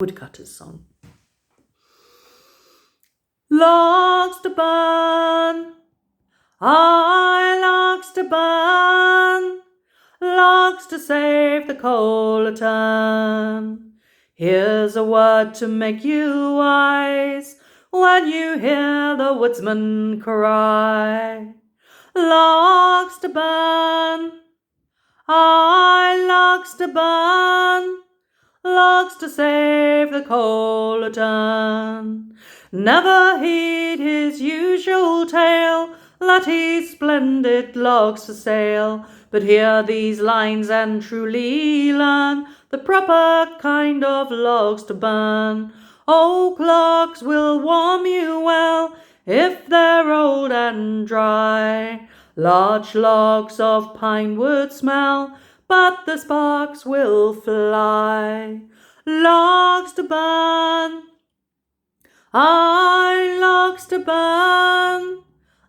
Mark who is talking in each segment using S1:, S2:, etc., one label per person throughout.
S1: Woodcutter's song. Logs to burn, aye, logs to burn, logs to save the coal a turn. Here's a word to make you wise when you hear the woodsman cry. Logs to burn, aye, logs to burn, logs to save the coal a turn. Never heed his usual tale that he's splendid logs for sale, but hear these lines and truly learn the proper kind of logs to burn. Oak logs will warm you well if they're old and dry. Larch logs of pine wood smell, but the sparks will fly. Logs to burn, aye, logs to burn,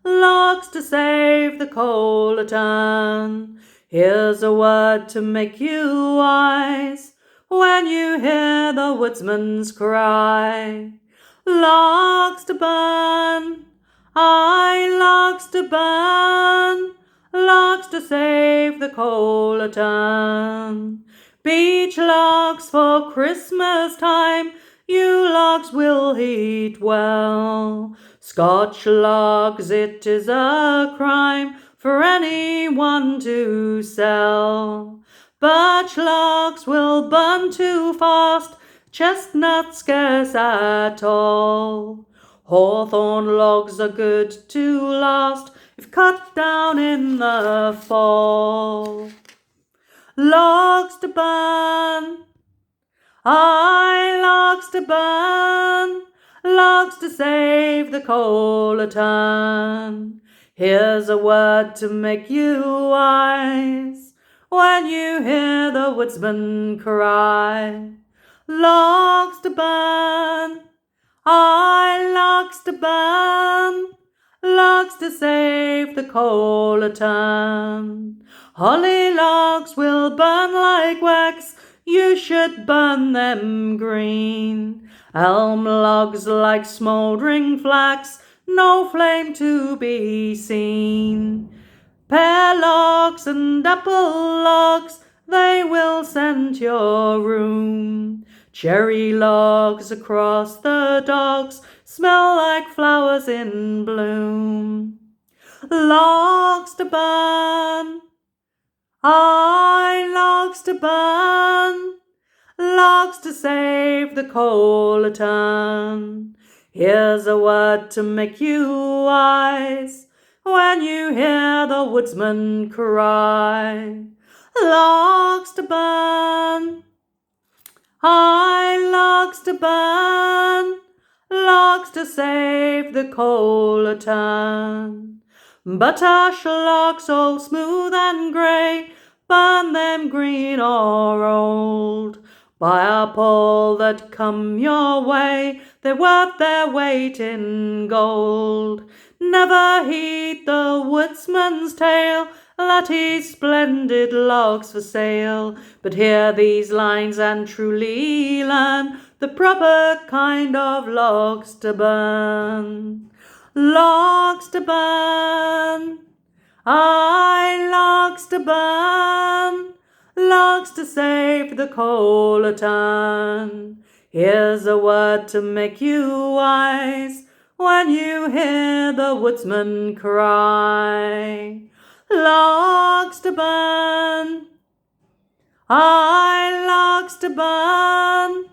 S1: logs to save the coal a turn. Here's a word to make you wise when you hear the woodsman's cry. Logs to burn, aye, logs to burn, logs to save the coal a turn. Beech logs for Christmas time, you logs will heed well. Scotch logs, it is a crime for anyone to sell. Birch logs will burn too fast, chestnut scarce at all. Hawthorn logs are good to last if cut down in the fall. Logs to burn, aye, logs to burn, logs to save the coal a turn. Here's a word to make you wise when you hear the woodsman cry. Logs to burn, aye, logs to burn, logs to save the coal a turn. Holly logs will burn like wax, you should burn them green. Elm logs like smouldering flax, no flame to be seen. Pear logs and apple logs, they will scent your room. Cherry logs across the docks smell like flowers in bloom. Logs to burn, aye, logs to burn, logs to save the coal a turn. Here's a word to make you wise when you hear the woodsman cry. Logs to burn, aye, logs to burn, logs to save the coal a turn. But ash logs all smooth and grey, burn them green or old. Buy up all that come your way, they're worth their weight in gold. Never heed the woodsman's tale that he's splendid logs for sale, but hear these lines and truly learn the proper kind of logs to burn. Logs to burn, aye, logs to burn, logs to save the coal a turn. Here's a word to make you wise when you hear the woodsman cry. Logs to burn, aye, logs to burn,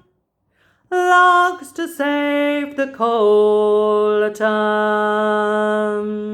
S1: logs to save the coal a turn.